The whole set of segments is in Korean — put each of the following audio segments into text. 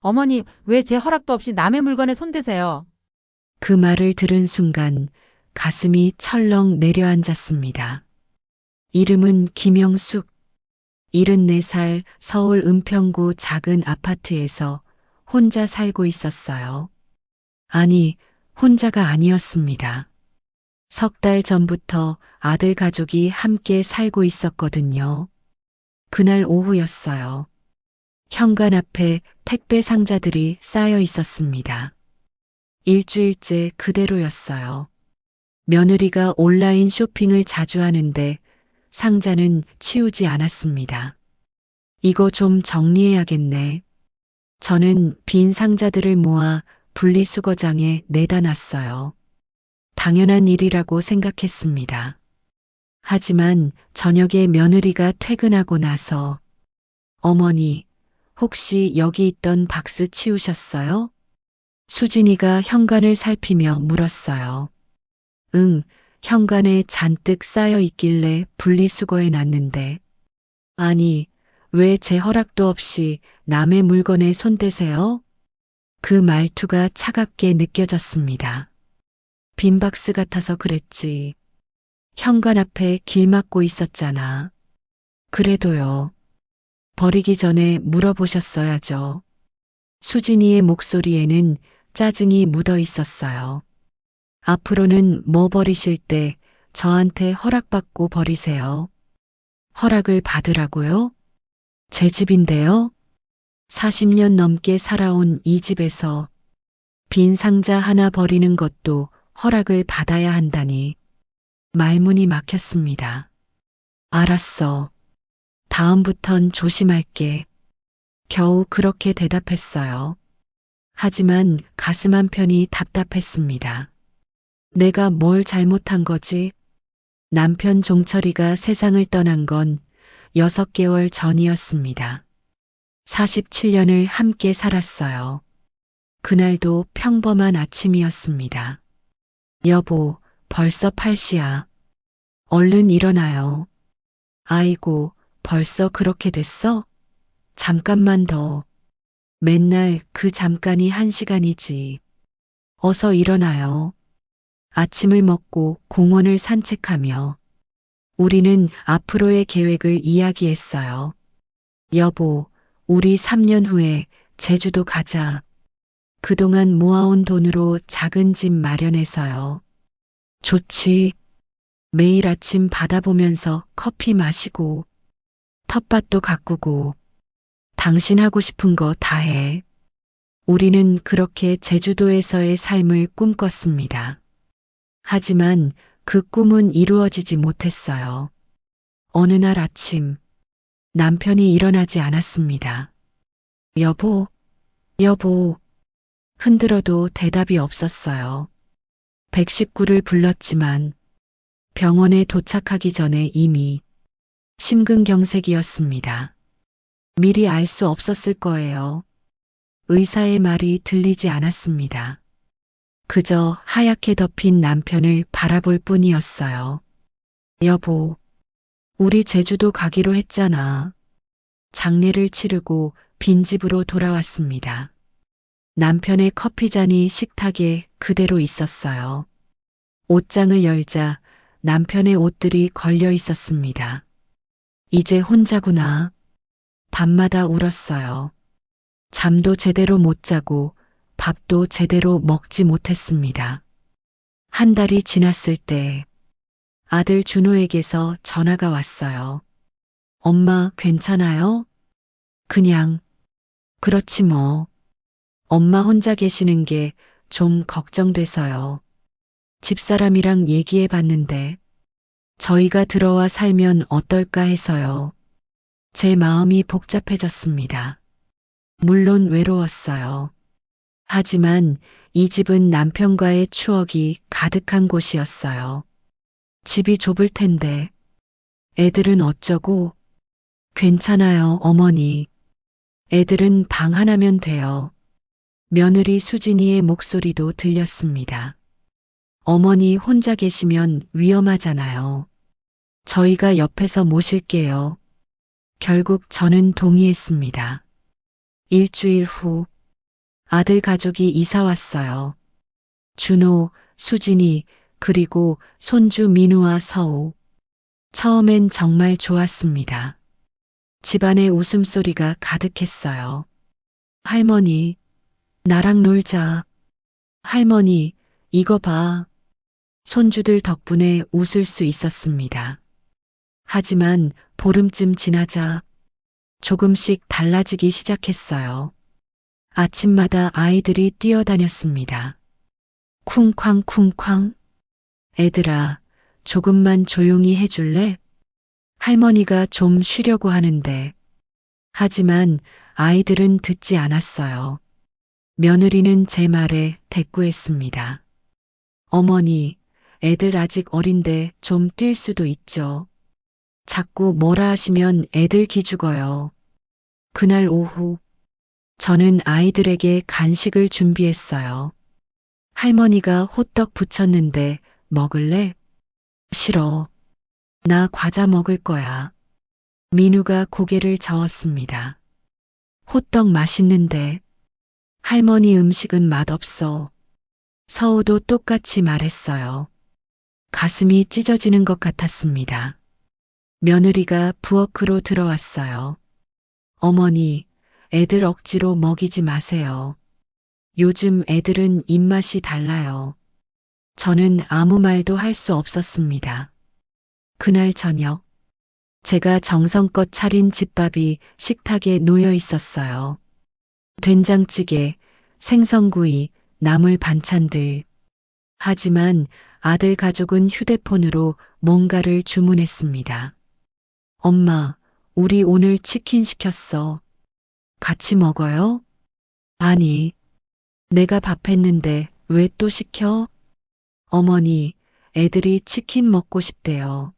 어머니, 왜 제 허락도 없이 남의 물건에 손대세요? 그 말을 들은 순간 가슴이 철렁 내려앉았습니다. 이름은 김영숙. 74살 서울 은평구 작은 아파트에서 혼자 살고 있었어요. 아니, 혼자가 아니었습니다. 석 달 전부터 아들 가족이 함께 살고 있었거든요. 그날 오후였어요. 현관 앞에 택배 상자들이 쌓여 있었습니다. 일주일째 그대로였어요. 며느리가 온라인 쇼핑을 자주 하는데 상자는 치우지 않았습니다. 이거 좀 정리해야겠네. 저는 빈 상자들을 모아 분리수거장에 내다 놨어요. 당연한 일이라고 생각했습니다. 하지만 저녁에 며느리가 퇴근하고 나서 어머니, 혹시 여기 있던 박스 치우셨어요? 수진이가 현관을 살피며 물었어요. 응, 현관에 잔뜩 쌓여 있길래 분리수거해 놨는데. 아니, 왜 제 허락도 없이 남의 물건에 손대세요? 그 말투가 차갑게 느껴졌습니다. 빈 박스 같아서 그랬지. 현관 앞에 길 막고 있었잖아. 그래도요. 버리기 전에 물어보셨어야죠. 수진이의 목소리에는 짜증이 묻어 있었어요. 앞으로는 뭐 버리실 때 저한테 허락받고 버리세요. 허락을 받으라고요? 제 집인데요? 40년 넘게 살아온 이 집에서 빈 상자 하나 버리는 것도 허락을 받아야 한다니 말문이 막혔습니다. 알았어. 다음부턴 조심할게. 겨우 그렇게 대답했어요. 하지만 가슴 한편이 답답했습니다. 내가 뭘 잘못한 거지? 남편 종철이가 세상을 떠난 건 6개월 전이었습니다. 47년을 함께 살았어요. 그날도 평범한 아침이었습니다. 여보, 벌써 8시야. 얼른 일어나요. 아이고, 벌써 그렇게 됐어? 잠깐만 더. 맨날 그 잠깐이 1시간이지. 어서 일어나요. 아침을 먹고 공원을 산책하며 우리는 앞으로의 계획을 이야기했어요. 여보, 우리 3년 후에 제주도 가자. 그동안 모아온 돈으로 작은 집 마련해서요. 좋지. 매일 아침 바다 보면서 커피 마시고 텃밭도 가꾸고 당신 하고 싶은 거 다 해. 우리는 그렇게 제주도에서의 삶을 꿈꿨습니다. 하지만 그 꿈은 이루어지지 못했어요. 어느 날 아침 남편이 일어나지 않았습니다. 여보, 여보, 흔들어도 대답이 없었어요. 119를 불렀지만 병원에 도착하기 전에 이미 심근경색이었습니다. 미리 알 수 없었을 거예요. 의사의 말이 들리지 않았습니다. 그저 하얗게 덮인 남편을 바라볼 뿐이었어요. 여보, 우리 제주도 가기로 했잖아. 장례를 치르고 빈집으로 돌아왔습니다. 남편의 커피잔이 식탁에 그대로 있었어요. 옷장을 열자 남편의 옷들이 걸려 있었습니다. 이제 혼자구나. 밤마다 울었어요. 잠도 제대로 못 자고 밥도 제대로 먹지 못했습니다. 한 달이 지났을 때 아들 준호에게서 전화가 왔어요. 엄마 괜찮아요? 그냥 그렇지 뭐. 엄마 혼자 계시는 게 좀 걱정돼서요. 집사람이랑 얘기해 봤는데 저희가 들어와 살면 어떨까 해서요. 제 마음이 복잡해졌습니다. 물론 외로웠어요. 하지만 이 집은 남편과의 추억이 가득한 곳이었어요. 집이 좁을 텐데 애들은 어쩌고? 괜찮아요, 어머니. 애들은 방 하나면 돼요. 며느리 수진이의 목소리도 들렸습니다. 어머니 혼자 계시면 위험하잖아요. 저희가 옆에서 모실게요. 결국 저는 동의했습니다. 일주일 후 아들 가족이 이사 왔어요. 준호, 수진이, 그리고 손주 민우와 서우. 처음엔 정말 좋았습니다. 집안에 웃음소리가 가득했어요. 할머니, 나랑 놀자. 할머니, 이거 봐. 손주들 덕분에 웃을 수 있었습니다. 하지만 보름쯤 지나자 조금씩 달라지기 시작했어요. 아침마다 아이들이 뛰어다녔습니다. 쿵쾅쿵쾅. 애들아, 조금만 조용히 해줄래? 할머니가 좀 쉬려고 하는데. 하지만 아이들은 듣지 않았어요. 며느리는 제 말에 대꾸했습니다. 어머니, 애들 아직 어린데 좀 뛸 수도 있죠. 자꾸 뭐라 하시면 애들 기죽어요. 그날 오후, 저는 아이들에게 간식을 준비했어요. 할머니가 호떡 부쳤는데 먹을래? 싫어. 나 과자 먹을 거야. 민우가 고개를 저었습니다. 호떡 맛있는데. 할머니 음식은 맛없어. 서우도 똑같이 말했어요. 가슴이 찢어지는 것 같았습니다. 며느리가 부엌으로 들어왔어요. 어머니, 애들 억지로 먹이지 마세요. 요즘 애들은 입맛이 달라요. 저는 아무 말도 할 수 없었습니다. 그날 저녁, 제가 정성껏 차린 집밥이 식탁에 놓여 있었어요. 된장찌개, 생선구이, 나물 반찬들. 하지만 아들 가족은 휴대폰으로 뭔가를 주문했습니다. 엄마, 우리 오늘 치킨 시켰어. 같이 먹어요? 아니, 내가 밥했는데 왜 또 시켜? 어머니, 애들이 치킨 먹고 싶대요.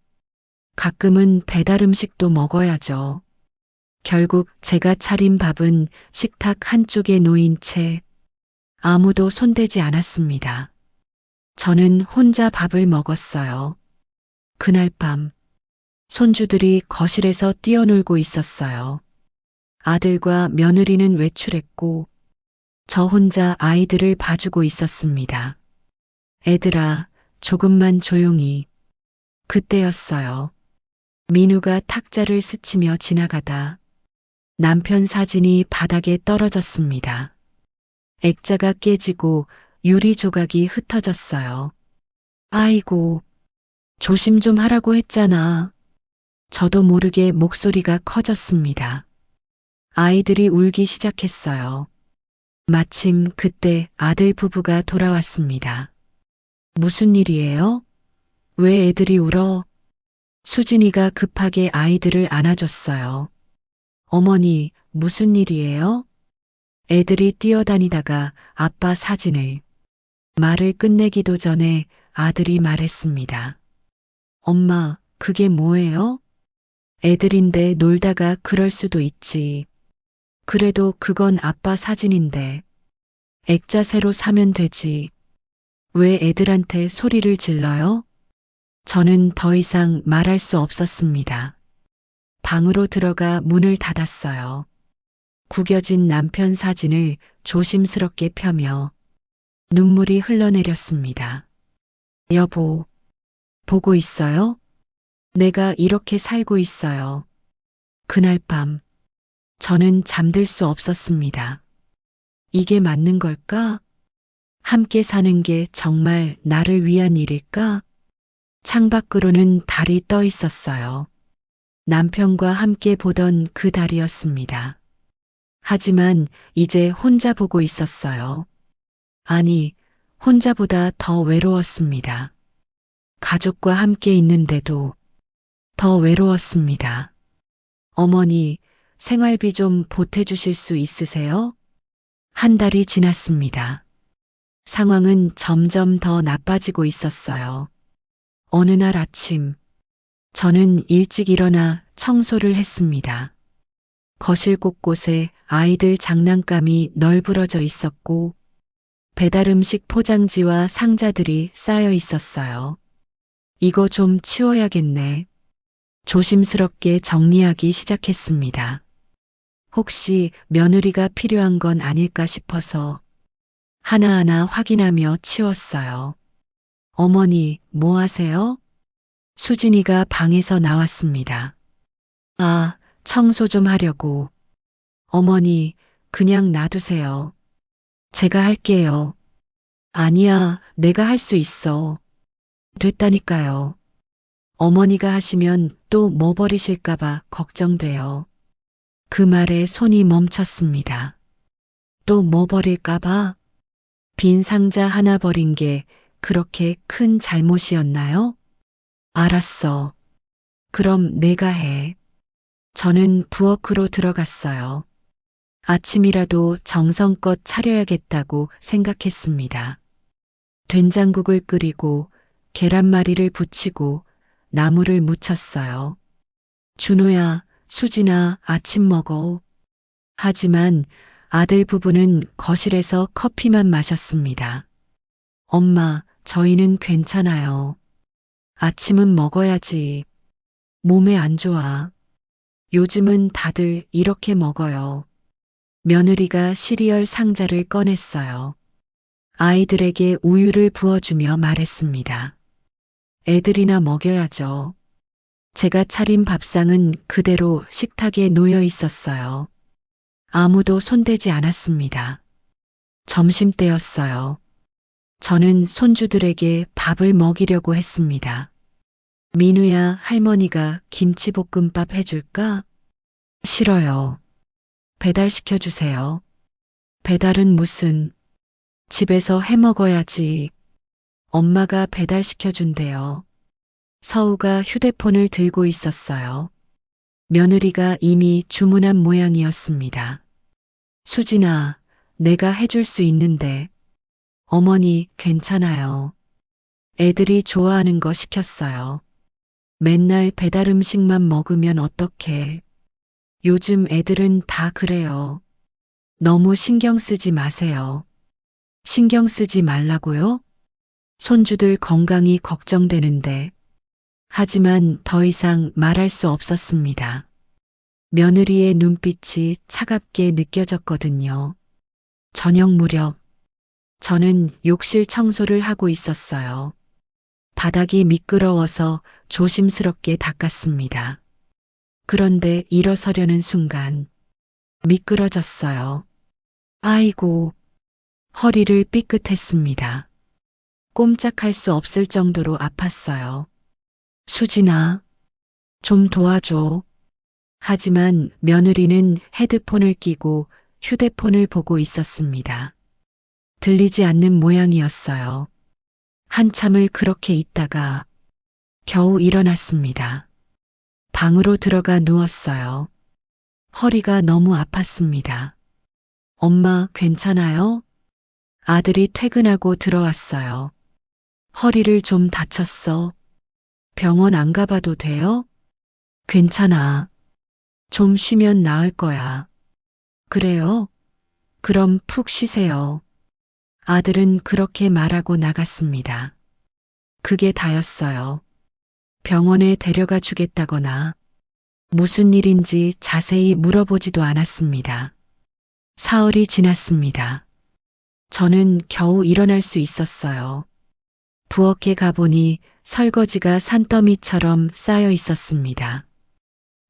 가끔은 배달 음식도 먹어야죠. 결국 제가 차린 밥은 식탁 한쪽에 놓인 채 아무도 손대지 않았습니다. 저는 혼자 밥을 먹었어요. 그날 밤, 손주들이 거실에서 뛰어놀고 있었어요. 아들과 며느리는 외출했고, 저 혼자 아이들을 봐주고 있었습니다. 애들아, 조금만 조용히. 그때였어요. 민우가 탁자를 스치며 지나가다 남편 사진이 바닥에 떨어졌습니다. 액자가 깨지고 유리 조각이 흩어졌어요. 아이고, 조심 좀 하라고 했잖아. 저도 모르게 목소리가 커졌습니다. 아이들이 울기 시작했어요. 마침 그때 아들 부부가 돌아왔습니다. 무슨 일이에요? 왜 애들이 울어? 수진이가 급하게 아이들을 안아줬어요. 어머니, 무슨 일이에요? 애들이 뛰어다니다가 아빠 사진을. 말을 끝내기도 전에 아들이 말했습니다. 엄마, 그게 뭐예요? 애들인데 놀다가 그럴 수도 있지. 그래도 그건 아빠 사진인데. 액자 새로 사면 되지. 왜 애들한테 소리를 질러요? 저는 더 이상 말할 수 없었습니다. 방으로 들어가 문을 닫았어요. 구겨진 남편 사진을 조심스럽게 펴며 눈물이 흘러내렸습니다. 여보, 보고 있어요? 내가 이렇게 살고 있어요. 그날 밤, 저는 잠들 수 없었습니다. 이게 맞는 걸까? 함께 사는 게 정말 나를 위한 일일까? 창밖으로는 달이 떠 있었어요. 남편과 함께 보던 그 달이었습니다. 하지만 이제 혼자 보고 있었어요. 아니, 혼자보다 더 외로웠습니다. 가족과 함께 있는데도 더 외로웠습니다. 어머니, 생활비 좀 보태주실 수 있으세요? 한 달이 지났습니다. 상황은 점점 더 나빠지고 있었어요. 어느 날 아침, 저는 일찍 일어나 청소를 했습니다. 거실 곳곳에 아이들 장난감이 널브러져 있었고, 배달 음식 포장지와 상자들이 쌓여 있었어요. 이거 좀 치워야겠네. 조심스럽게 정리하기 시작했습니다. 혹시 며느리가 필요한 건 아닐까 싶어서 하나하나 확인하며 치웠어요. 어머니, 뭐 하세요? 수진이가 방에서 나왔습니다. 아, 청소 좀 하려고. 어머니, 그냥 놔두세요. 제가 할게요. 아니야, 내가 할 수 있어. 됐다니까요. 어머니가 하시면 또 뭐 버리실까봐 걱정돼요. 그 말에 손이 멈췄습니다. 또 뭐 버릴까봐? 빈 상자 하나 버린 게 그렇게 큰 잘못이었나요? 알았어. 그럼 내가 해. 저는 부엌으로 들어갔어요. 아침이라도 정성껏 차려야겠다고 생각했습니다. 된장국을 끓이고 계란말이를 부치고 나물을 무쳤어요. 준호야, 수진아, 아침 먹어. 하지만 아들 부부는 거실에서 커피만 마셨습니다. 엄마, 저희는 괜찮아요. 아침은 먹어야지. 몸에 안 좋아. 요즘은 다들 이렇게 먹어요. 며느리가 시리얼 상자를 꺼냈어요. 아이들에게 우유를 부어주며 말했습니다. 애들이나 먹여야죠. 제가 차린 밥상은 그대로 식탁에 놓여 있었어요. 아무도 손대지 않았습니다. 점심때였어요. 저는 손주들에게 밥을 먹이려고 했습니다. 민우야, 할머니가 김치볶음밥 해줄까? 싫어요. 배달시켜주세요. 배달은 무슨, 집에서 해 먹어야지. 엄마가 배달시켜준대요. 서우가 휴대폰을 들고 있었어요. 며느리가 이미 주문한 모양이었습니다. 수진아, 내가 해줄 수 있는데. 어머니, 괜찮아요. 애들이 좋아하는 거 시켰어요. 맨날 배달 음식만 먹으면 어떡해. 요즘 애들은 다 그래요. 너무 신경 쓰지 마세요. 신경 쓰지 말라고요? 손주들 건강이 걱정되는데. 하지만 더 이상 말할 수 없었습니다. 며느리의 눈빛이 차갑게 느껴졌거든요. 저녁 무렵, 저는 욕실 청소를 하고 있었어요. 바닥이 미끄러워서 조심스럽게 닦았습니다. 그런데 일어서려는 순간, 미끄러졌어요. 아이고, 허리를 삐끗했습니다. 꼼짝할 수 없을 정도로 아팠어요. 수진아, 좀 도와줘. 하지만 며느리는 헤드폰을 끼고 휴대폰을 보고 있었습니다. 들리지 않는 모양이었어요. 한참을 그렇게 있다가 겨우 일어났습니다. 방으로 들어가 누웠어요. 허리가 너무 아팠습니다. 엄마, 괜찮아요? 아들이 퇴근하고 들어왔어요. 허리를 좀 다쳤어. 병원 안 가봐도 돼요? 괜찮아. 좀 쉬면 나을 거야. 그래요? 그럼 푹 쉬세요. 아들은 그렇게 말하고 나갔습니다. 그게 다였어요. 병원에 데려가 주겠다거나 무슨 일인지 자세히 물어보지도 않았습니다. 사흘이 지났습니다. 저는 겨우 일어날 수 있었어요. 부엌에 가보니 설거지가 산더미처럼 쌓여 있었습니다.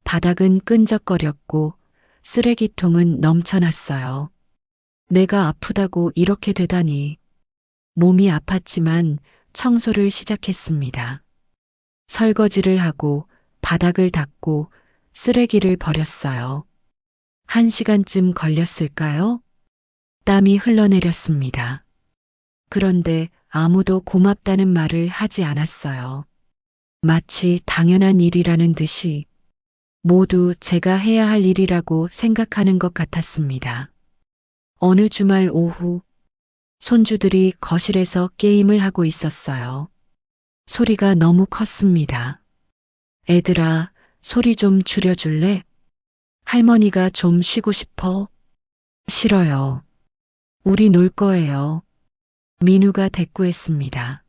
바닥은 끈적거렸고 쓰레기통은 넘쳐났어요. 내가 아프다고 이렇게 되다니. 몸이 아팠지만 청소를 시작했습니다. 설거지를 하고 바닥을 닦고 쓰레기를 버렸어요. 1시간쯤 걸렸을까요? 땀이 흘러내렸습니다. 그런데 아무도 고맙다는 말을 하지 않았어요. 마치 당연한 일이라는 듯이 모두 제가 해야 할 일이라고 생각하는 것 같았습니다. 어느 주말 오후, 손주들이 거실에서 게임을 하고 있었어요. 소리가 너무 컸습니다. 애들아, 소리 좀 줄여줄래? 할머니가 좀 쉬고 싶어? 싫어요. 우리 놀 거예요. 민우가 대꾸했습니다.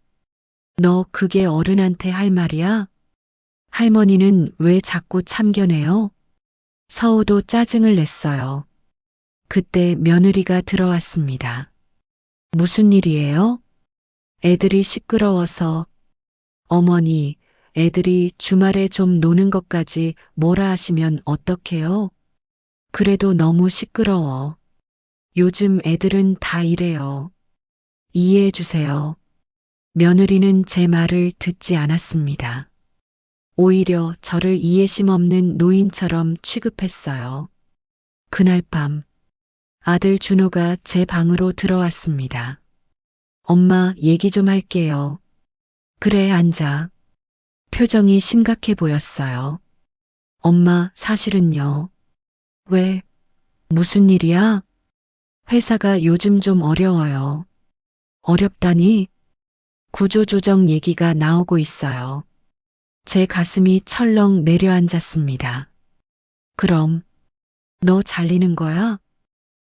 너 그게 어른한테 할 말이야? 할머니는 왜 자꾸 참견해요? 서우도 짜증을 냈어요. 그때 며느리가 들어왔습니다. 무슨 일이에요? 애들이 시끄러워서. 어머니, 애들이 주말에 좀 노는 것까지 뭐라 하시면 어떡해요? 그래도 너무 시끄러워. 요즘 애들은 다 이래요. 이해해 주세요. 며느리는 제 말을 듣지 않았습니다. 오히려 저를 이해심 없는 노인처럼 취급했어요. 그날 밤, 아들 준호가 제 방으로 들어왔습니다. 엄마, 얘기 좀 할게요. 그래, 앉아. 표정이 심각해 보였어요. 엄마, 사실은요. 왜? 무슨 일이야? 회사가 요즘 좀 어려워요. 어렵다니? 구조조정 얘기가 나오고 있어요. 제 가슴이 철렁 내려앉았습니다. 그럼, 너 잘리는 거야?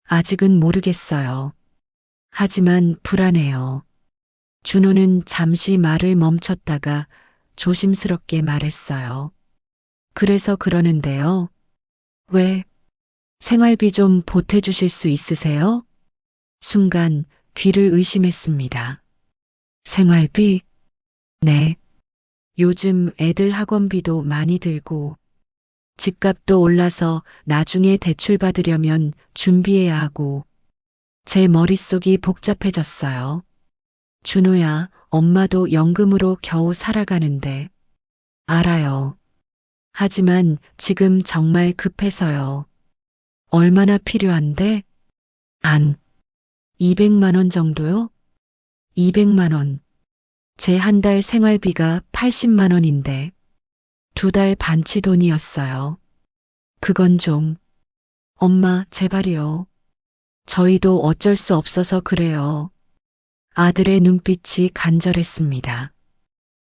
아직은 모르겠어요. 하지만 불안해요. 준호는 잠시 말을 멈췄다가 조심스럽게 말했어요. 그래서 그러는데요. 왜? 생활비 좀 보태주실 수 있으세요? 순간 귀를 의심했습니다. 생활비? 네. 요즘 애들 학원비도 많이 들고 집값도 올라서 나중에 대출 받으려면 준비해야 하고 제 머릿속이 복잡해졌어요. 준호야, 엄마도 연금으로 겨우 살아가는데. 알아요. 하지만 지금 정말 급해서요. 얼마나 필요한데? 한 200만 원 정도요? 200만 원. 제 한 달 생활비가 80만 원인데 2달 반치 돈이었어요. 그건 좀. 엄마, 제발이요. 저희도 어쩔 수 없어서 그래요. 아들의 눈빛이 간절했습니다.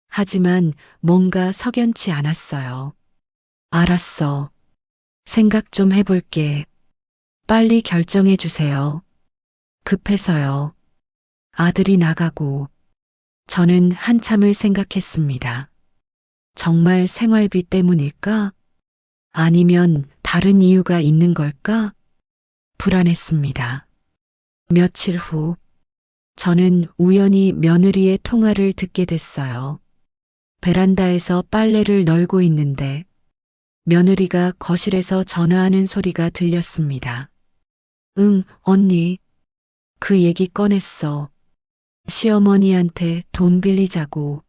하지만 뭔가 석연치 않았어요. 알았어. 생각 좀 해볼게. 빨리 결정해 주세요. 급해서요. 아들이 나가고 저는 한참을 생각했습니다. 정말 생활비 때문일까? 아니면 다른 이유가 있는 걸까? 불안했습니다. 며칠 후, 저는 우연히 며느리의 통화를 듣게 됐어요. 베란다에서 빨래를 널고 있는데 며느리가 거실에서 전화하는 소리가 들렸습니다. 응, 언니. 그 얘기 꺼냈어. 시어머니한테 돈 빌리자고.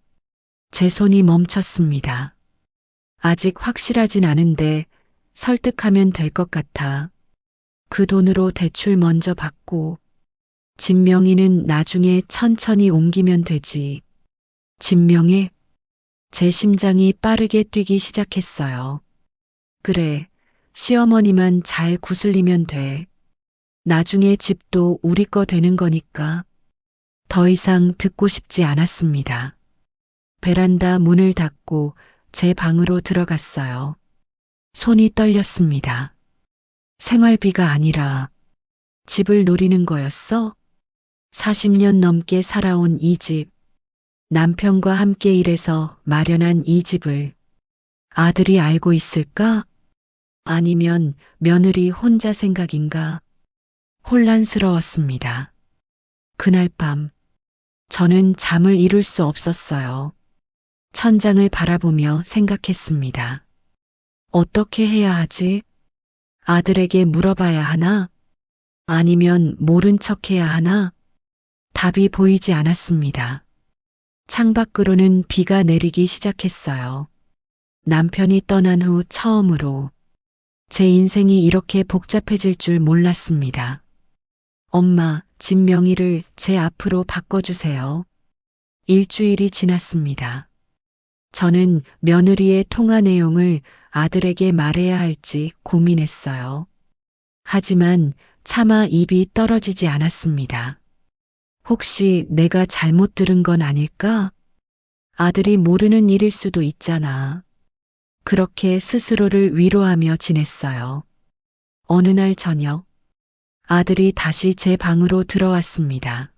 제 손이 멈췄습니다. 아직 확실하진 않은데 설득하면 될 것 같아. 그 돈으로 대출 먼저 받고 집 명의는 나중에 천천히 옮기면 되지. 집 명예? 제 심장이 빠르게 뛰기 시작했어요. 그래, 시어머니만 잘 구슬리면 돼. 나중에 집도 우리 거 되는 거니까. 더 이상 듣고 싶지 않았습니다. 베란다 문을 닫고 제 방으로 들어갔어요. 손이 떨렸습니다. 생활비가 아니라 집을 노리는 거였어? 40년 넘게 살아온 이 집, 남편과 함께 일해서 마련한 이 집을 아들이 알고 있을까? 아니면 며느리 혼자 생각인가? 혼란스러웠습니다. 그날 밤, 저는 잠을 이룰 수 없었어요. 천장을 바라보며 생각했습니다. 어떻게 해야 하지? 아들에게 물어봐야 하나? 아니면 모른 척 해야 하나? 답이 보이지 않았습니다. 창밖으로는 비가 내리기 시작했어요. 남편이 떠난 후 처음으로 제 인생이 이렇게 복잡해질 줄 몰랐습니다. 엄마, 집 명의를 제 앞으로 바꿔주세요. 일주일이 지났습니다. 저는 며느리의 통화 내용을 아들에게 말해야 할지 고민했어요. 하지만 차마 입이 떨어지지 않았습니다. 혹시 내가 잘못 들은 건 아닐까? 아들이 모르는 일일 수도 있잖아. 그렇게 스스로를 위로하며 지냈어요. 어느 날 저녁, 아들이 다시 제 방으로 들어왔습니다.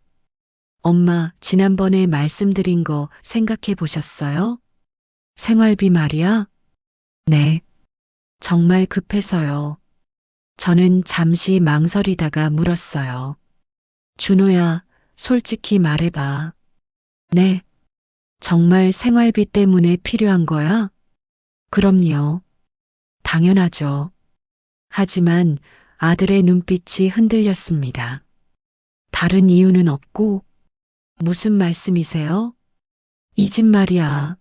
엄마, 지난번에 말씀드린 거 생각해 보셨어요? 생활비 말이야? 네. 정말 급해서요. 저는 잠시 망설이다가 물었어요. 준호야, 솔직히 말해봐. 네. 정말 생활비 때문에 필요한 거야? 그럼요. 당연하죠. 하지만 아들의 눈빛이 흔들렸습니다. 다른 이유는 없고, 무슨 말씀이세요? 이 집 말이야.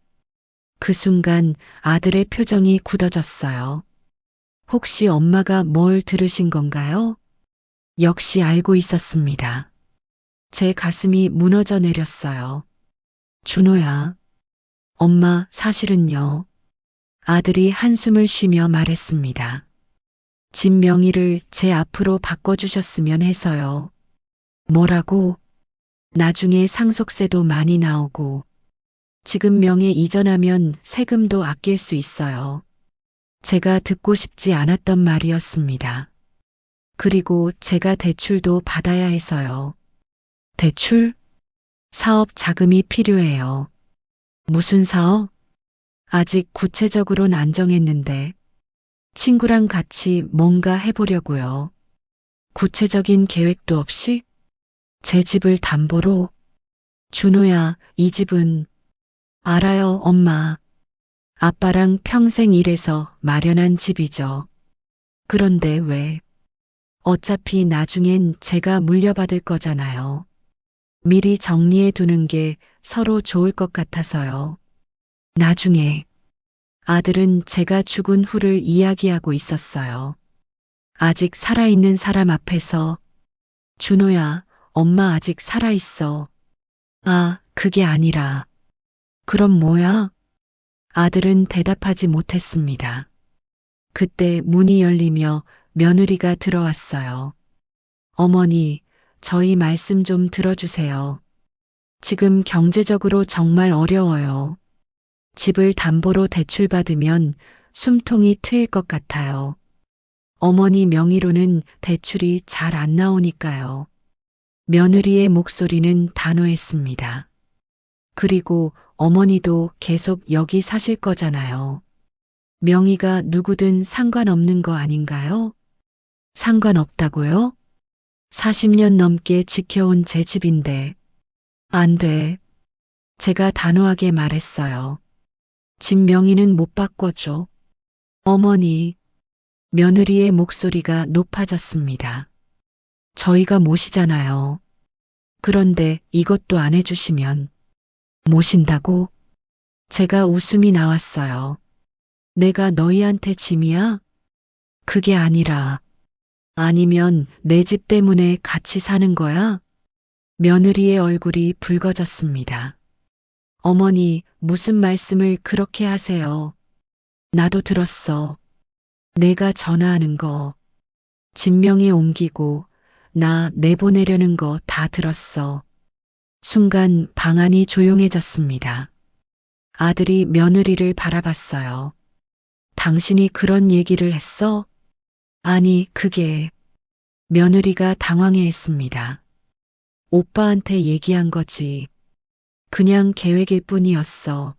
그 순간 아들의 표정이 굳어졌어요. 혹시 엄마가 뭘 들으신 건가요? 역시 알고 있었습니다. 제 가슴이 무너져 내렸어요. 준호야, 엄마 사실은요. 아들이 한숨을 쉬며 말했습니다. 집 명의를 제 앞으로 바꿔주셨으면 해서요. 뭐라고? 나중에 상속세도 많이 나오고, 지금 명의 이전하면 세금도 아낄 수 있어요. 제가 듣고 싶지 않았던 말이었습니다. 그리고 제가 대출도 받아야 해서요. 대출? 사업 자금이 필요해요. 무슨 사업? 아직 구체적으로는 안 정했는데 친구랑 같이 뭔가 해보려고요. 구체적인 계획도 없이 제 집을 담보로. 준호야, 이 집은 알아요, 엄마. 아빠랑 평생 일해서 마련한 집이죠. 그런데 왜? 어차피 나중엔 제가 물려받을 거잖아요. 미리 정리해 두는 게 서로 좋을 것 같아서요. 나중에 아들은 제가 죽은 후를 이야기하고 있었어요. 아직 살아있는 사람 앞에서 준호야, 엄마 아직 살아있어. 아, 그게 아니라. 그럼 뭐야? 아들은 대답하지 못했습니다. 그때 문이 열리며 며느리가 들어왔어요. 어머니, 저희 말씀 좀 들어주세요. 지금 경제적으로 정말 어려워요. 집을 담보로 대출받으면 숨통이 트일 것 같아요. 어머니 명의로는 대출이 잘 안 나오니까요. 며느리의 목소리는 단호했습니다. 그리고 어머니도 계속 여기 사실 거잖아요. 명의가 누구든 상관없는 거 아닌가요? 상관없다고요? 40년 넘게 지켜온 제 집인데. 안 돼. 제가 단호하게 말했어요. 집 명의는 못 바꿔줘. 어머니, 며느리의 목소리가 높아졌습니다. 저희가 모시잖아요. 그런데 이것도 안 해주시면. 모신다고? 제가 웃음이 나왔어요. 내가 너희한테 짐이야? 그게 아니라, 아니면 내 집 때문에 같이 사는 거야? 며느리의 얼굴이 붉어졌습니다. 어머니, 무슨 말씀을 그렇게 하세요? 나도 들었어. 내가 전화하는 거, 진명에 옮기고 나 내보내려는 거 다 들었어. 순간 방안이 조용해졌습니다. 아들이 며느리를 바라봤어요. 당신이 그런 얘기를 했어? 아니, 그게. 며느리가 당황해했습니다. 오빠한테 얘기한 거지. 그냥 계획일 뿐이었어.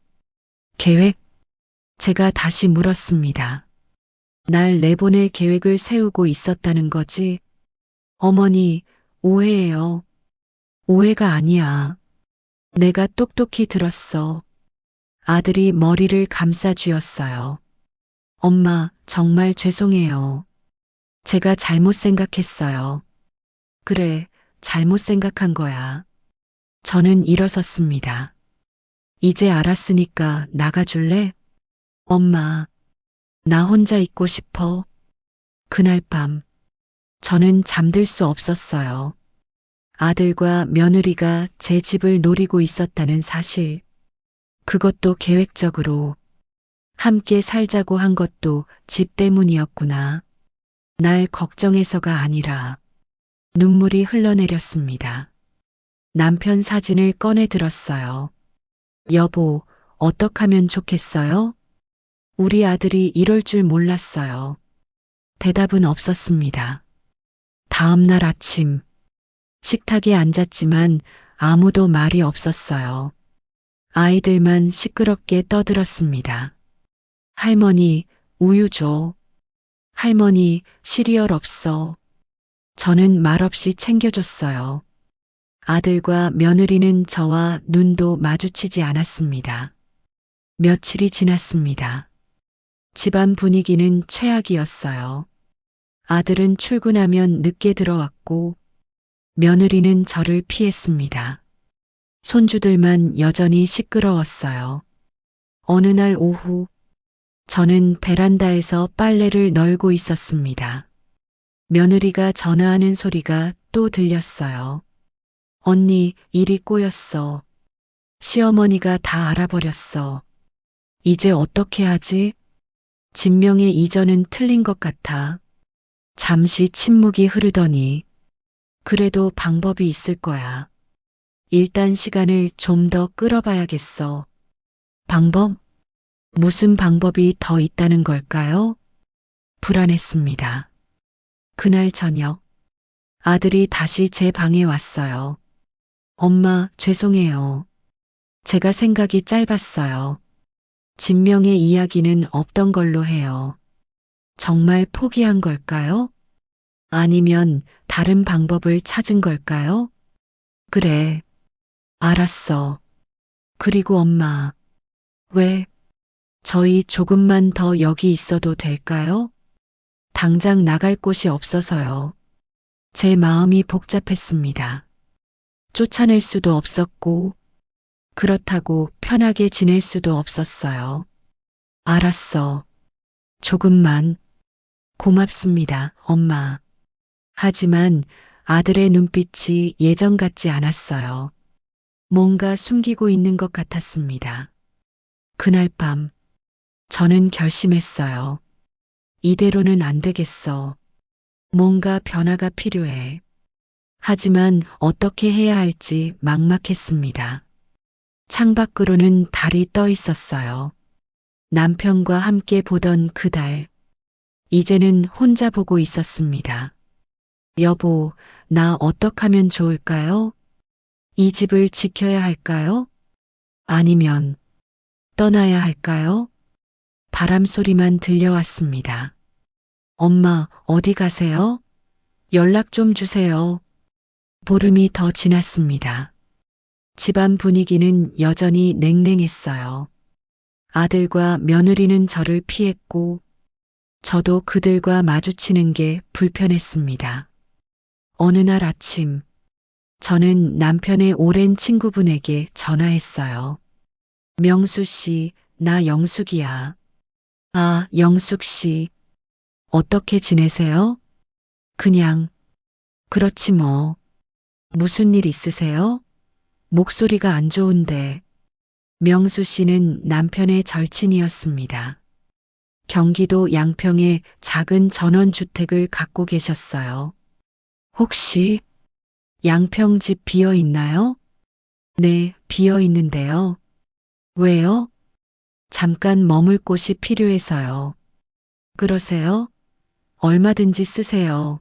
계획? 제가 다시 물었습니다. 날 내보낼 계획을 세우고 있었다는 거지? 어머니, 오해예요. 오해가 아니야. 내가 똑똑히 들었어. 아들이 머리를 감싸 쥐었어요. 엄마, 정말 죄송해요. 제가 잘못 생각했어요. 그래, 잘못 생각한 거야. 저는 일어섰습니다. 이제 알았으니까 나가줄래? 엄마, 나 혼자 있고 싶어. 그날 밤, 저는 잠들 수 없었어요. 아들과 며느리가 제 집을 노리고 있었다는 사실. 그것도 계획적으로. 함께 살자고 한 것도 집 때문이었구나. 날 걱정해서가 아니라. 눈물이 흘러내렸습니다. 남편 사진을 꺼내 들었어요. 여보, 어떡하면 좋겠어요? 우리 아들이 이럴 줄 몰랐어요. 대답은 없었습니다. 다음 날 아침, 식탁에 앉았지만 아무도 말이 없었어요. 아이들만 시끄럽게 떠들었습니다. 할머니, 우유 줘. 할머니, 시리얼 없어. 저는 말없이 챙겨줬어요. 아들과 며느리는 저와 눈도 마주치지 않았습니다. 며칠이 지났습니다. 집안 분위기는 최악이었어요. 아들은 출근하면 늦게 들어왔고 며느리는 저를 피했습니다. 손주들만 여전히 시끄러웠어요. 어느 날 오후 저는 베란다에서 빨래를 널고 있었습니다. 며느리가 전화하는 소리가 또 들렸어요. 언니, 일이 꼬였어. 시어머니가 다 알아버렸어. 이제 어떻게 하지? 진명의 이전은 틀린 것 같아. 잠시 침묵이 흐르더니 그래도 방법이 있을 거야. 일단 시간을 좀 더 끌어봐야겠어. 방법? 무슨 방법이 더 있다는 걸까요? 불안했습니다. 그날 저녁 아들이 다시 제 방에 왔어요. 엄마, 죄송해요. 제가 생각이 짧았어요. 진명의 이야기는 없던 걸로 해요. 정말 포기한 걸까요? 아니면 다른 방법을 찾은 걸까요? 그래. 알았어. 그리고 엄마. 왜? 저희 조금만 더 여기 있어도 될까요? 당장 나갈 곳이 없어서요. 제 마음이 복잡했습니다. 쫓아낼 수도 없었고, 그렇다고 편하게 지낼 수도 없었어요. 알았어. 조금만. 고맙습니다, 엄마. 하지만 아들의 눈빛이 예전 같지 않았어요. 뭔가 숨기고 있는 것 같았습니다. 그날 밤, 저는 결심했어요. 이대로는 안 되겠어. 뭔가 변화가 필요해. 하지만 어떻게 해야 할지 막막했습니다. 창밖으로는 달이 떠 있었어요. 남편과 함께 보던 그 달, 이제는 혼자 보고 있었습니다. 여보, 나 어떡하면 좋을까요? 이 집을 지켜야 할까요? 아니면 떠나야 할까요? 바람 소리만 들려왔습니다. 엄마, 어디 가세요? 연락 좀 주세요. 보름이 더 지났습니다. 집안 분위기는 여전히 냉랭했어요. 아들과 며느리는 저를 피했고, 저도 그들과 마주치는 게 불편했습니다. 어느 날 아침, 저는 남편의 오랜 친구분에게 전화했어요. 명수 씨, 나 영숙이야. 아, 영숙 씨. 어떻게 지내세요? 그냥, 그렇지 뭐. 무슨 일 있으세요? 목소리가 안 좋은데. 명수 씨는 남편의 절친이었습니다. 경기도 양평에 작은 전원주택을 갖고 계셨어요. 혹시 양평 집 비어 있나요? 네, 비어 있는데요. 왜요? 잠깐 머물 곳이 필요해서요. 그러세요? 얼마든지 쓰세요.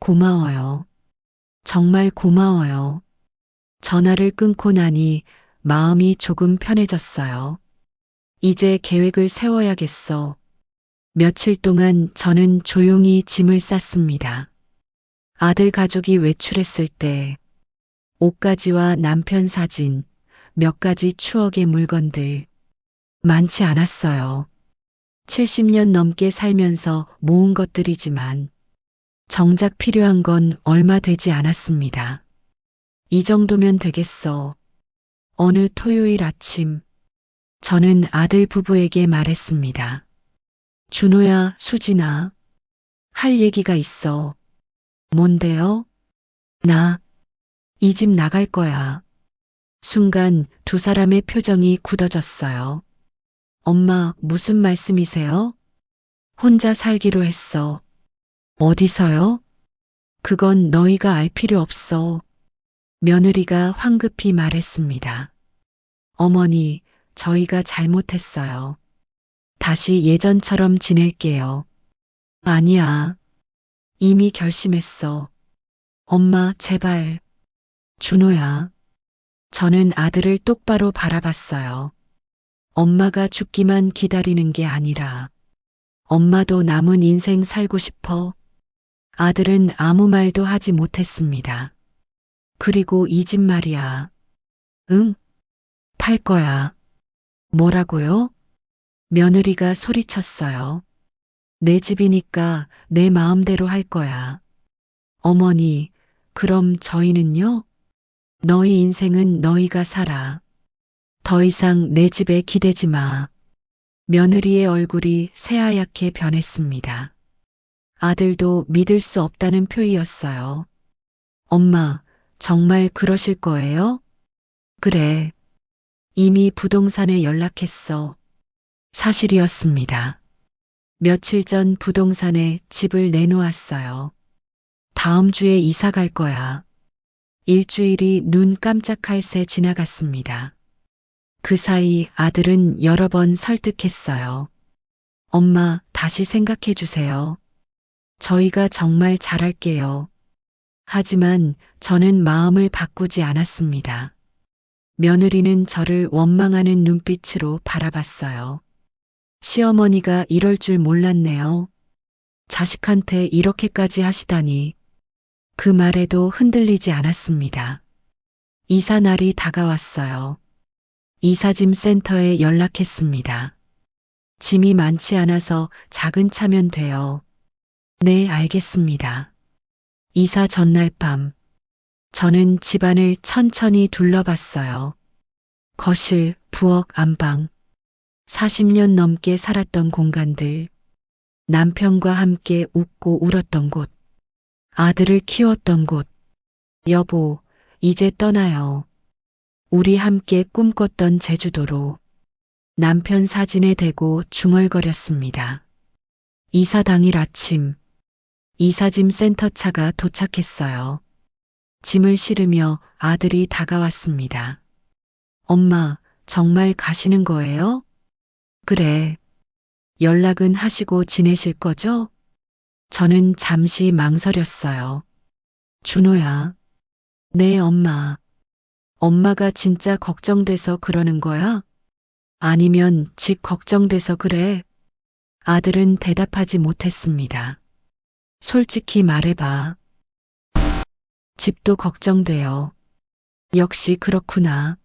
고마워요. 정말 고마워요. 전화를 끊고 나니 마음이 조금 편해졌어요. 이제 계획을 세워야겠어. 며칠 동안 저는 조용히 짐을 쌌습니다. 아들 가족이 외출했을 때 옷가지와 남편 사진, 몇 가지 추억의 물건들. 많지 않았어요. 70년 넘게 살면서 모은 것들이지만 정작 필요한 건 얼마 되지 않았습니다. 이 정도면 되겠어. 어느 토요일 아침, 저는 아들 부부에게 말했습니다. 준호야, 수진아, 할 얘기가 있어. 뭔데요? 나, 이 집 나갈 거야. 순간 두 사람의 표정이 굳어졌어요. 엄마, 무슨 말씀이세요? 혼자 살기로 했어. 어디서요? 그건 너희가 알 필요 없어. 며느리가 황급히 말했습니다. 어머니, 저희가 잘못했어요. 다시 예전처럼 지낼게요. 아니야. 이미 결심했어. 엄마, 제발. 준호야. 저는 아들을 똑바로 바라봤어요. 엄마가 죽기만 기다리는 게 아니라 엄마도 남은 인생 살고 싶어. 아들은 아무 말도 하지 못했습니다. 그리고 이 집 말이야. 응? 팔 거야. 뭐라고요? 며느리가 소리쳤어요. 내 집이니까 내 마음대로 할 거야. 어머니, 그럼 저희는요? 너희 인생은 너희가 살아. 더 이상 내 집에 기대지 마. 며느리의 얼굴이 새하얗게 변했습니다. 아들도 믿을 수 없다는 표이었어요. 엄마, 정말 그러실 거예요? 그래. 이미 부동산에 연락했어. 사실이었습니다. 며칠 전 부동산에 집을 내놓았어요. 다음 주에 이사 갈 거야. 일주일이 눈 깜짝할 새 지나갔습니다. 그 사이 아들은 여러 번 설득했어요. 엄마, 다시 생각해 주세요. 저희가 정말 잘할게요. 하지만 저는 마음을 바꾸지 않았습니다. 며느리는 저를 원망하는 눈빛으로 바라봤어요. 시어머니가 이럴 줄 몰랐네요. 자식한테 이렇게까지 하시다니. 그 말에도 흔들리지 않았습니다. 이사 날이 다가왔어요. 이사짐 센터에 연락했습니다. 짐이 많지 않아서 작은 차면 돼요. 네, 알겠습니다. 이사 전날 밤, 저는 집안을 천천히 둘러봤어요. 거실, 부엌, 안방, 40년 넘게 살았던 공간들, 남편과 함께 웃고 울었던 곳, 아들을 키웠던 곳. 여보, 이제 떠나요. 우리 함께 꿈꿨던 제주도로. 남편 사진에 대고 중얼거렸습니다. 이사 당일 아침, 이사짐 센터 차가 도착했어요. 짐을 실으며 아들이 다가왔습니다. 엄마, 정말 가시는 거예요? 그래. 연락은 하시고 지내실 거죠? 저는 잠시 망설였어요. 준호야. 네, 엄마. 엄마가 진짜 걱정돼서 그러는 거야? 아니면 집 걱정돼서 그래? 아들은 대답하지 못했습니다. 솔직히 말해봐. 집도 걱정돼요. 역시 그렇구나.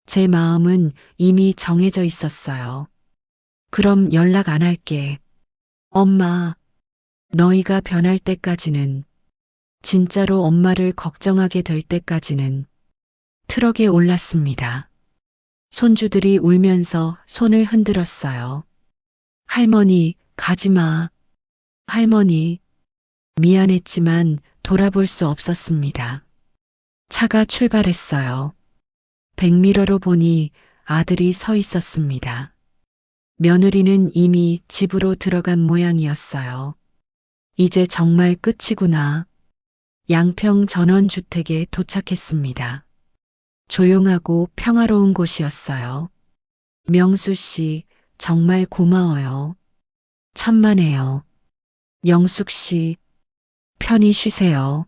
제 마음은 이미 정해져 있었어요. 그럼 연락 안 할게. 엄마, 너희가 변할 때까지는, 진짜로 엄마를 걱정하게 될 때까지는. 트럭에 올랐습니다. 손주들이 울면서 손을 흔들었어요. 할머니, 가지 마. 할머니, 미안했지만 돌아볼 수 없었습니다. 차가 출발했어요. 백미러로 보니 아들이 서 있었습니다. 며느리는 이미 집으로 들어간 모양이었어요. 이제 정말 끝이구나. 양평 전원주택에 도착했습니다. 조용하고 평화로운 곳이었어요. 명수 씨, 정말 고마워요. 천만에요. 영숙 씨, 편히 쉬세요.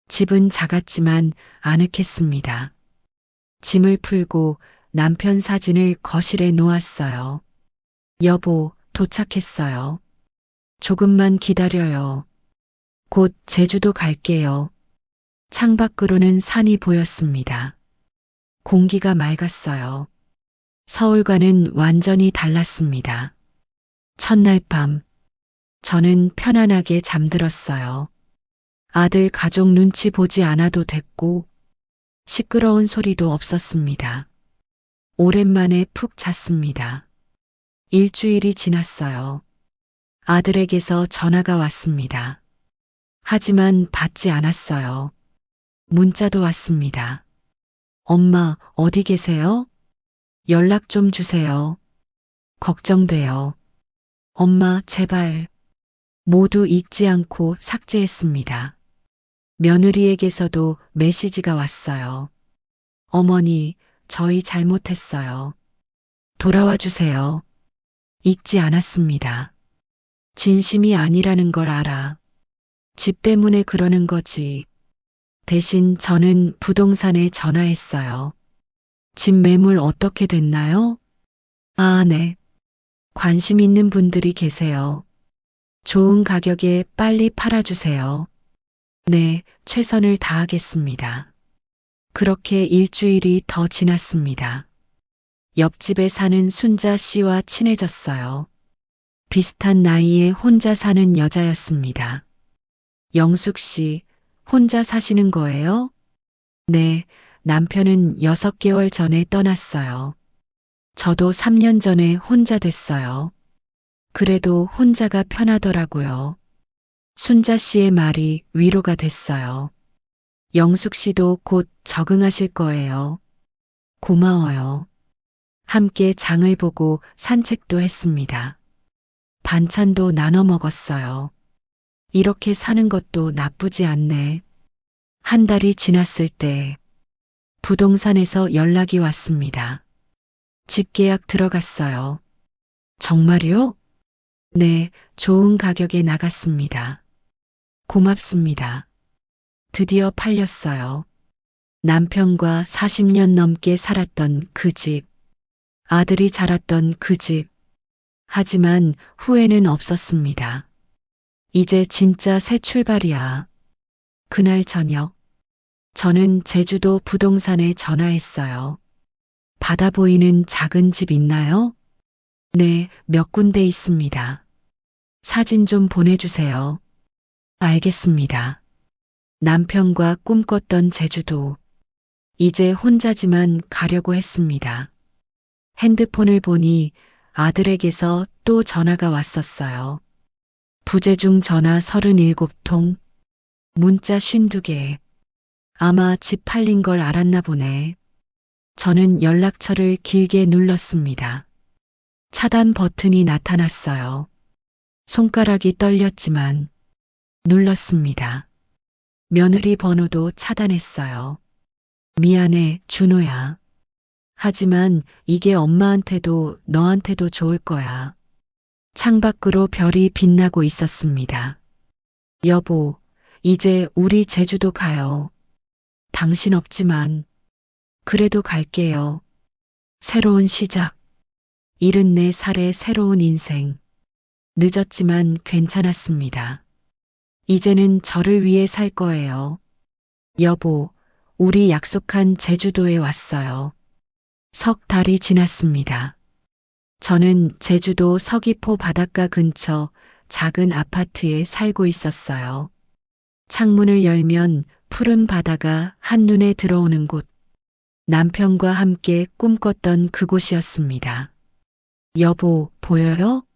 집은 작았지만 아늑했습니다. 짐을 풀고 남편 사진을 거실에 놓았어요. 여보, 도착했어요. 조금만 기다려요. 곧 제주도 갈게요. 창밖으로는 산이 보였습니다. 공기가 맑았어요. 서울과는 완전히 달랐습니다. 첫날 밤, 저는 편안하게 잠들었어요. 아들 가족 눈치 보지 않아도 됐고, 시끄러운 소리도 없었습니다. 오랜만에 푹 잤습니다. 일주일이 지났어요. 아들에게서 전화가 왔습니다. 하지만 받지 않았어요. 문자도 왔습니다. 엄마, 어디 계세요? 연락 좀 주세요. 걱정돼요. 엄마, 제발. 모두 읽지 않고 삭제했습니다. 며느리에게서도 메시지가 왔어요. 어머니, 저희 잘못했어요. 돌아와 주세요. 읽지 않았습니다. 진심이 아니라는 걸 알아. 집 때문에 그러는 거지. 대신 저는 부동산에 전화했어요. 집 매물 어떻게 됐나요? 아, 네. 관심 있는 분들이 계세요. 좋은 가격에 빨리 팔아주세요. 네, 최선을 다하겠습니다. 그렇게 일주일이 더 지났습니다. 옆집에 사는 순자 씨와 친해졌어요. 비슷한 나이에 혼자 사는 여자였습니다. 영숙 씨, 혼자 사시는 거예요? 네, 남편은 6개월 전에 떠났어요. 저도 3년 전에 혼자 됐어요. 그래도 혼자가 편하더라고요. 순자 씨의 말이 위로가 됐어요. 영숙 씨도 곧 적응하실 거예요. 고마워요. 함께 장을 보고 산책도 했습니다. 반찬도 나눠 먹었어요. 이렇게 사는 것도 나쁘지 않네. 한 달이 지났을 때 부동산에서 연락이 왔습니다. 집 계약 들어갔어요. 정말요? 네, 좋은 가격에 나갔습니다. 고맙습니다. 드디어 팔렸어요. 남편과 40년 넘게 살았던 그 집, 아들이 자랐던 그 집. 하지만 후회는 없었습니다. 이제 진짜 새 출발이야. 그날 저녁, 저는 제주도 부동산에 전화했어요. 바다 보이는 작은 집 있나요? 네, 몇 군데 있습니다. 사진 좀 보내주세요. 알겠습니다. 남편과 꿈꿨던 제주도. 이제 혼자지만 가려고 했습니다. 핸드폰을 보니 아들에게서 또 전화가 왔었어요. 부재중 전화 37통, 문자 52개. 아마 집 팔린 걸 알았나 보네. 저는 연락처를 길게 눌렀습니다. 차단 버튼이 나타났어요. 손가락이 떨렸지만 눌렀습니다. 며느리 번호도 차단했어요. 미안해, 준호야. 하지만 이게 엄마한테도 너한테도 좋을 거야. 창밖으로 별이 빛나고 있었습니다. 여보, 이제 우리 제주도 가요. 당신 없지만 그래도 갈게요. 새로운 시작. 74살의 새로운 인생. 늦었지만 괜찮았습니다. 이제는 저를 위해 살 거예요. 여보, 우리 약속한 제주도에 왔어요. 석 달이 지났습니다. 저는 제주도 서귀포 바닷가 근처 작은 아파트에 살고 있었어요. 창문을 열면 푸른 바다가 한눈에 들어오는 곳. 남편과 함께 꿈꿨던 그곳이었습니다. 여보, 보여요?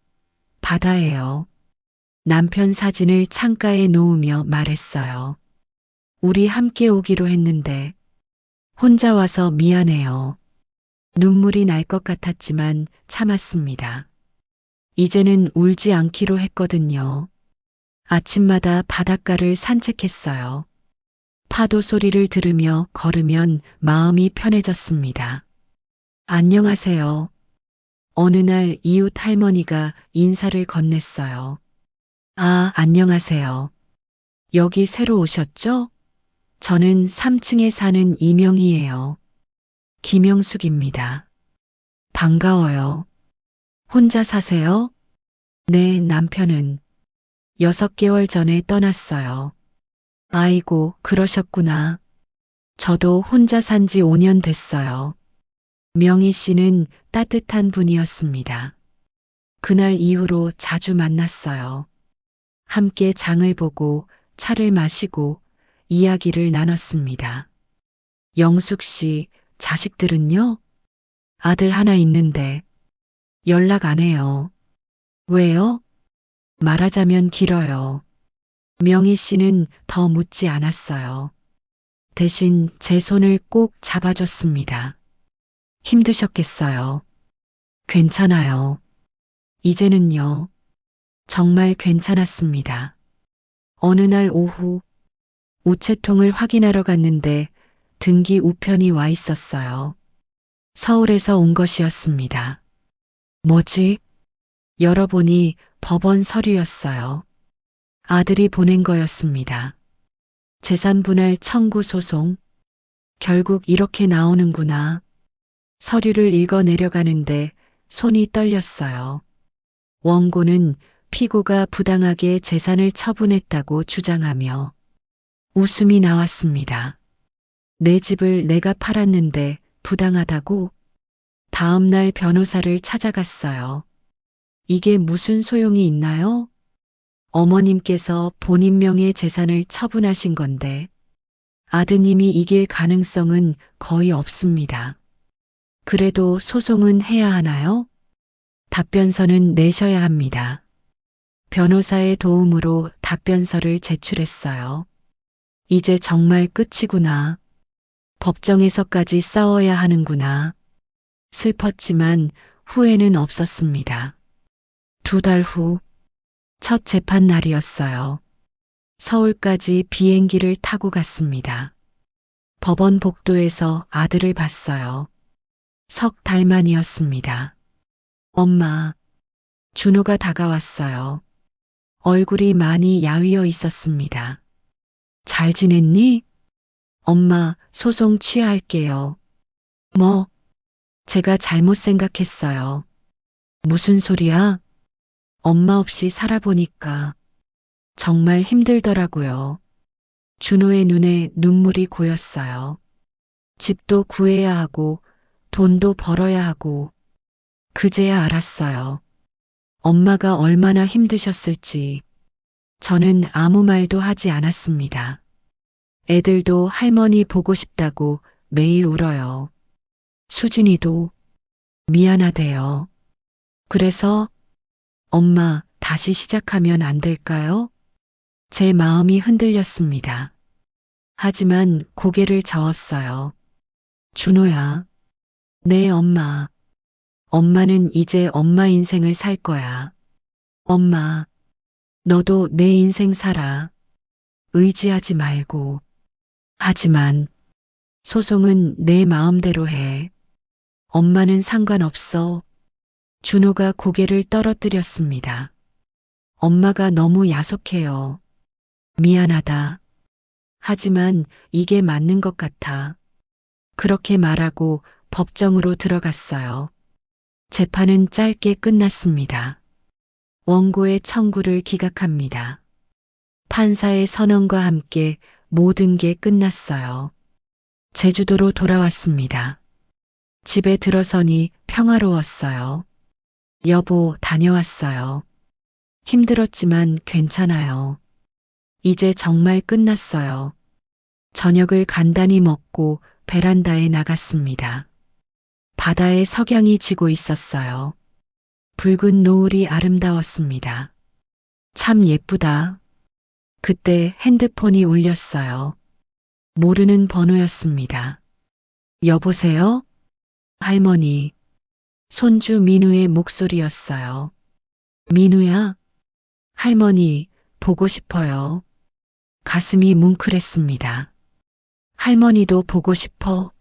바다예요. 남편 사진을 창가에 놓으며 말했어요. 우리 함께 오기로 했는데 혼자 와서 미안해요. 눈물이 날 것 같았지만 참았습니다. 이제는 울지 않기로 했거든요. 아침마다 바닷가를 산책했어요. 파도 소리를 들으며 걸으면 마음이 편해졌습니다. 안녕하세요. 어느 날 이웃 할머니가 인사를 건넸어요. 아, 안녕하세요. 여기 새로 오셨죠? 저는 3층에 사는 이명희예요. 김영숙입니다. 반가워요. 혼자 사세요? 네, 남편은 6개월 전에 떠났어요. 아이고, 그러셨구나. 저도 혼자 산지 5년 됐어요. 명희 씨는 따뜻한 분이었습니다. 그날 이후로 자주 만났어요. 함께 장을 보고 차를 마시고 이야기를 나눴습니다. 영숙 씨, 자식들은요? 아들 하나 있는데 연락 안 해요. 왜요? 말하자면 길어요. 명희 씨는 더 묻지 않았어요. 대신 제 손을 꼭 잡아줬습니다. 힘드셨겠어요. 괜찮아요. 이제는요. 정말 괜찮았습니다. 어느 날 오후 우체통을 확인하러 갔는데 등기 우편이 와 있었어요. 서울에서 온 것이었습니다. 뭐지? 열어보니 법원 서류였어요. 아들이 보낸 거였습니다. 재산분할 청구 소송. 결국 이렇게 나오는구나. 서류를 읽어 내려가는데 손이 떨렸어요. 원고는 피고가 부당하게 재산을 처분했다고 주장하며 웃음이 나왔습니다. 내 집을 내가 팔았는데 부당하다고? 다음 날 변호사를 찾아갔어요. 이게 무슨 소용이 있나요? 어머님께서 본인 명의 재산을 처분하신 건데 아드님이 이길 가능성은 거의 없습니다. 그래도 소송은 해야 하나요? 답변서는 내셔야 합니다. 변호사의 도움으로 답변서를 제출했어요. 이제 정말 끝이구나. 법정에서까지 싸워야 하는구나. 슬펐지만 후회는 없었습니다. 2달 후, 첫 재판 날이었어요. 서울까지 비행기를 타고 갔습니다. 법원 복도에서 아들을 봤어요. 석 달 만이었습니다. 엄마, 준호가 다가왔어요. 얼굴이 많이 야위어 있었습니다. 잘 지냈니? 엄마, 소송 취하할게요. 뭐? 제가 잘못 생각했어요. 무슨 소리야? 엄마 없이 살아보니까 정말 힘들더라고요. 준호의 눈에 눈물이 고였어요. 집도 구해야 하고 돈도 벌어야 하고 그제야 알았어요. 엄마가 얼마나 힘드셨을지. 저는 아무 말도 하지 않았습니다. 애들도 할머니 보고 싶다고 매일 울어요. 수진이도 미안하대요. 그래서 엄마 다시 시작하면 안 될까요? 제 마음이 흔들렸습니다. 하지만 고개를 저었어요. 준호야, 네 엄마. 엄마는 이제 엄마 인생을 살 거야. 엄마, 너도 내 인생 살아. 의지하지 말고. 하지만 소송은 내 마음대로 해. 엄마는 상관없어. 준호가 고개를 떨어뜨렸습니다. 엄마가 너무 야속해요. 미안하다. 하지만 이게 맞는 것 같아. 그렇게 말하고 법정으로 들어갔어요. 재판은 짧게 끝났습니다. 원고의 청구를 기각합니다. 판사의 선언과 함께 모든 게 끝났어요. 제주도로 돌아왔습니다. 집에 들어서니 평화로웠어요. 여보, 다녀왔어요. 힘들었지만 괜찮아요. 이제 정말 끝났어요. 저녁을 간단히 먹고 베란다에 나갔습니다. 바다에 석양이 지고 있었어요. 붉은 노을이 아름다웠습니다. 참 예쁘다. 그때 핸드폰이 울렸어요. 모르는 번호였습니다. 여보세요? 할머니. 손주 민우의 목소리였어요. 민우야? 할머니, 보고 싶어요. 가슴이 뭉클했습니다. 할머니도 보고 싶어.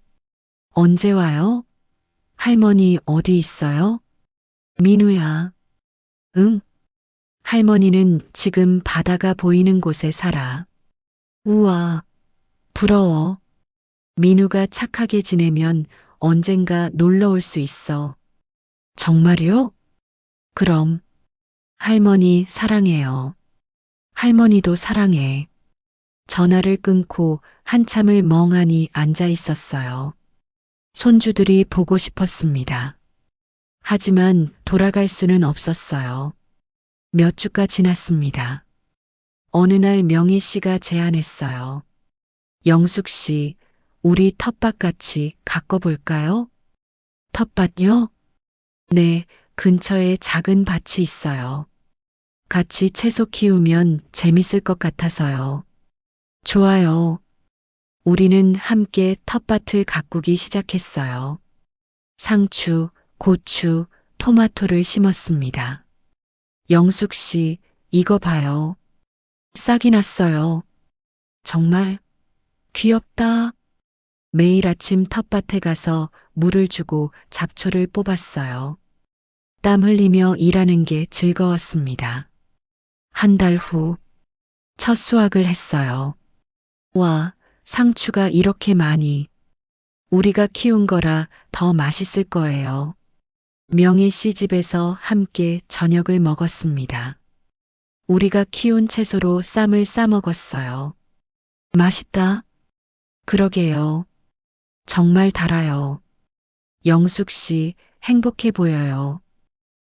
언제 와요? 할머니 어디 있어요? 민우야. 응? 할머니는 지금 바다가 보이는 곳에 살아. 우와, 부러워. 민우가 착하게 지내면 언젠가 놀러 올 수 있어. 정말요? 그럼. 할머니 사랑해요. 할머니도 사랑해. 전화를 끊고 한참을 멍하니 앉아 있었어요. 손주들이 보고 싶었습니다. 하지만 돌아갈 수는 없었어요. 몇 주가 지났습니다. 어느 날 명희 씨가 제안했어요. 영숙 씨, 우리 텃밭 같이 가꿔볼까요? 텃밭요? 네, 근처에 작은 밭이 있어요. 같이 채소 키우면 재밌을 것 같아서요. 좋아요. 우리는 함께 텃밭을 가꾸기 시작했어요. 상추, 고추, 토마토를 심었습니다. 영숙 씨, 이거 봐요. 싹이 났어요. 정말 귀엽다. 매일 아침 텃밭에 가서 물을 주고 잡초를 뽑았어요. 땀 흘리며 일하는 게 즐거웠습니다. 한 달 후, 첫 수확을 했어요. 와, 상추가 이렇게 많이. 우리가 키운 거라 더 맛있을 거예요. 명희 씨 집에서 함께 저녁을 먹었습니다. 우리가 키운 채소로 쌈을 싸 먹었어요. 맛있다. 그러게요. 정말 달아요. 영숙 씨 행복해 보여요.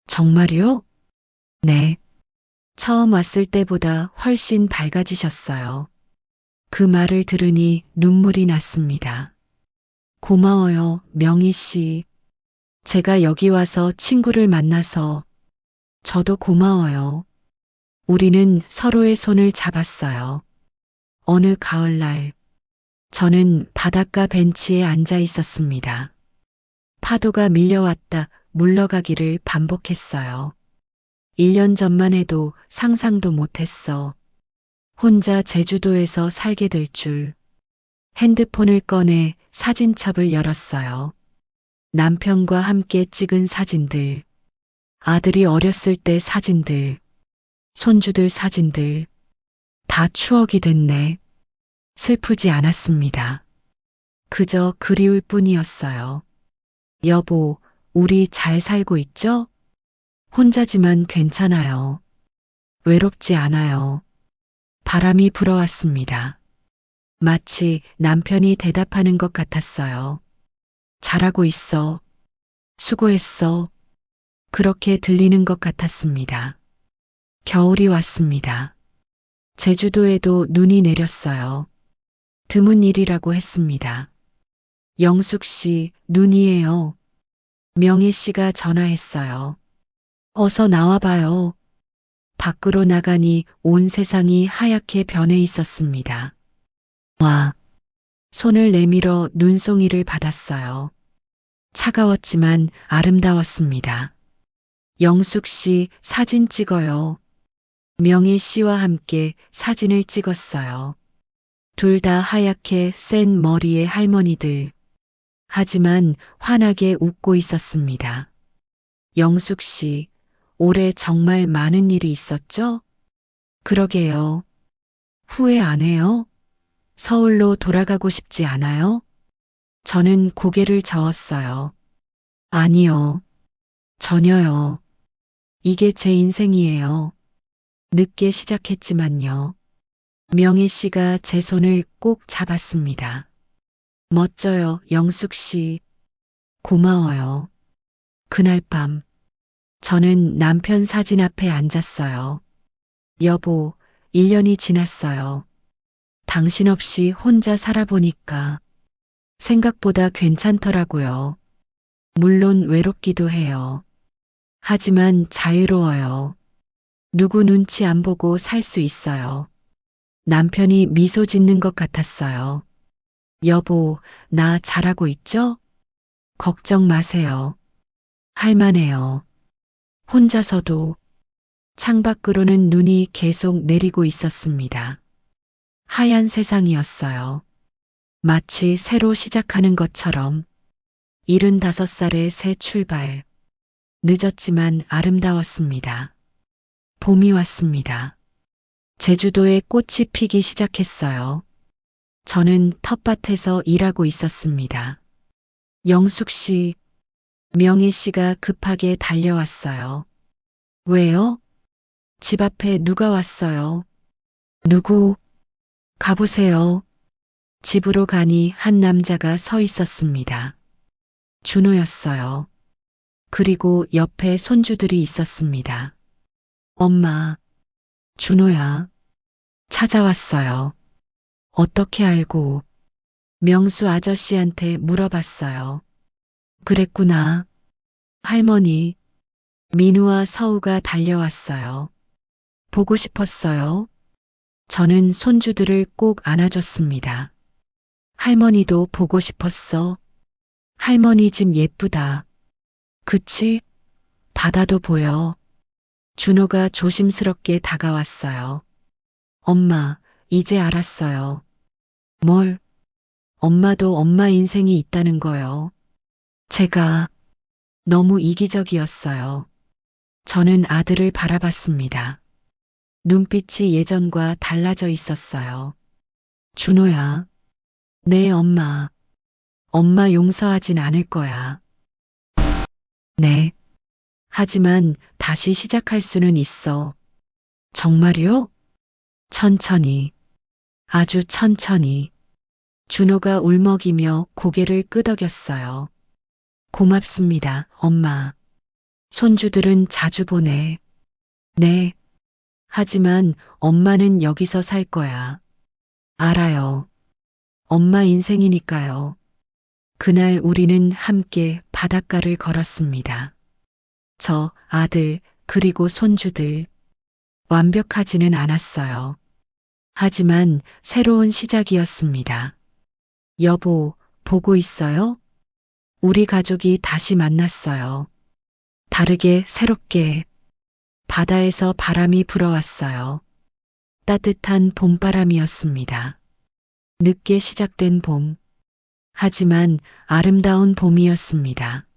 정말요? 네. 처음 왔을 때보다 훨씬 밝아지셨어요. 그 말을 들으니 눈물이 났습니다. 고마워요, 명희 씨. 제가 여기 와서 친구를 만나서 저도 고마워요. 우리는 서로의 손을 잡았어요. 어느 가을날, 저는 바닷가 벤치에 앉아 있었습니다. 파도가 밀려왔다 물러가기를 반복했어요. 1년 전만 해도 상상도 못했어. 혼자 제주도에서 살게 될 줄. 핸드폰을 꺼내 사진첩을 열었어요. 남편과 함께 찍은 사진들. 아들이 어렸을 때 사진들. 손주들 사진들. 다 추억이 됐네. 슬프지 않았습니다. 그저 그리울 뿐이었어요. 여보, 우리 잘 살고 있죠? 혼자지만 괜찮아요. 외롭지 않아요. 바람이 불어왔습니다. 마치 남편이 대답하는 것 같았어요. 잘하고 있어. 수고했어. 그렇게 들리는 것 같았습니다. 겨울이 왔습니다. 제주도에도 눈이 내렸어요. 드문 일이라고 했습니다. 영숙 씨, 눈이에요. 명희 씨가 전화했어요. 어서 나와봐요. 밖으로 나가니 온 세상이 하얗게 변해 있었습니다. 와. 손을 내밀어 눈송이를 받았어요. 차가웠지만 아름다웠습니다. 영숙 씨 사진 찍어요. 명희 씨와 함께 사진을 찍었어요. 둘 다 하얗게 센 머리의 할머니들. 하지만 환하게 웃고 있었습니다. 영숙 씨, 올해 정말 많은 일이 있었죠? 그러게요. 후회 안 해요? 서울로 돌아가고 싶지 않아요? 저는 고개를 저었어요. 아니요. 전혀요. 이게 제 인생이에요. 늦게 시작했지만요. 명희 씨가 제 손을 꼭 잡았습니다. 멋져요, 영숙 씨. 고마워요. 그날 밤, 저는 남편 사진 앞에 앉았어요. 여보, 1년이 지났어요. 당신 없이 혼자 살아보니까 생각보다 괜찮더라고요. 물론 외롭기도 해요. 하지만 자유로워요. 누구 눈치 안 보고 살 수 있어요. 남편이 미소 짓는 것 같았어요. 여보, 나 잘하고 있죠? 걱정 마세요. 할만해요. 혼자서도 창밖으로는 눈이 계속 내리고 있었습니다. 하얀 세상이었어요. 마치 새로 시작하는 것처럼 75살의 새 출발. 늦었지만 아름다웠습니다. 봄이 왔습니다. 제주도에 꽃이 피기 시작했어요. 저는 텃밭에서 일하고 있었습니다. 영숙 씨, 명희 씨가 급하게 달려왔어요. 왜요? 집 앞에 누가 왔어요? 누구? 가보세요. 집으로 가니 한 남자가 서 있었습니다. 준호였어요. 그리고 옆에 손주들이 있었습니다. 엄마, 준호야. 찾아왔어요. 어떻게 알고? 명수 아저씨한테 물어봤어요. 그랬구나. 할머니, 민우와 서우가 달려왔어요. 보고 싶었어요. 저는 손주들을 꼭 안아줬습니다. 할머니도 보고 싶었어. 할머니 집 예쁘다. 그치? 바다도 보여. 준호가 조심스럽게 다가왔어요. 엄마, 이제 알았어요. 뭘? 엄마도 엄마 인생이 있다는 거요. 제가 너무 이기적이었어요. 저는 아들을 바라봤습니다. 눈빛이 예전과 달라져 있었어요. 준호야, 네 엄마. 엄마 용서하진 않을 거야. 네. 하지만 다시 시작할 수는 있어. 정말요? 천천히, 아주 천천히. 준호가 울먹이며 고개를 끄덕였어요. 고맙습니다, 엄마. 손주들은 자주 보내. 네. 하지만 엄마는 여기서 살 거야. 알아요. 엄마 인생이니까요. 그날 우리는 함께 바닷가를 걸었습니다. 저, 아들, 그리고 손주들. 완벽하지는 않았어요. 하지만 새로운 시작이었습니다. 여보, 보고 있어요? 우리 가족이 다시 만났어요. 다르게 새롭게. 바다에서 바람이 불어왔어요. 따뜻한 봄바람이었습니다. 늦게 시작된 봄. 하지만 아름다운 봄이었습니다.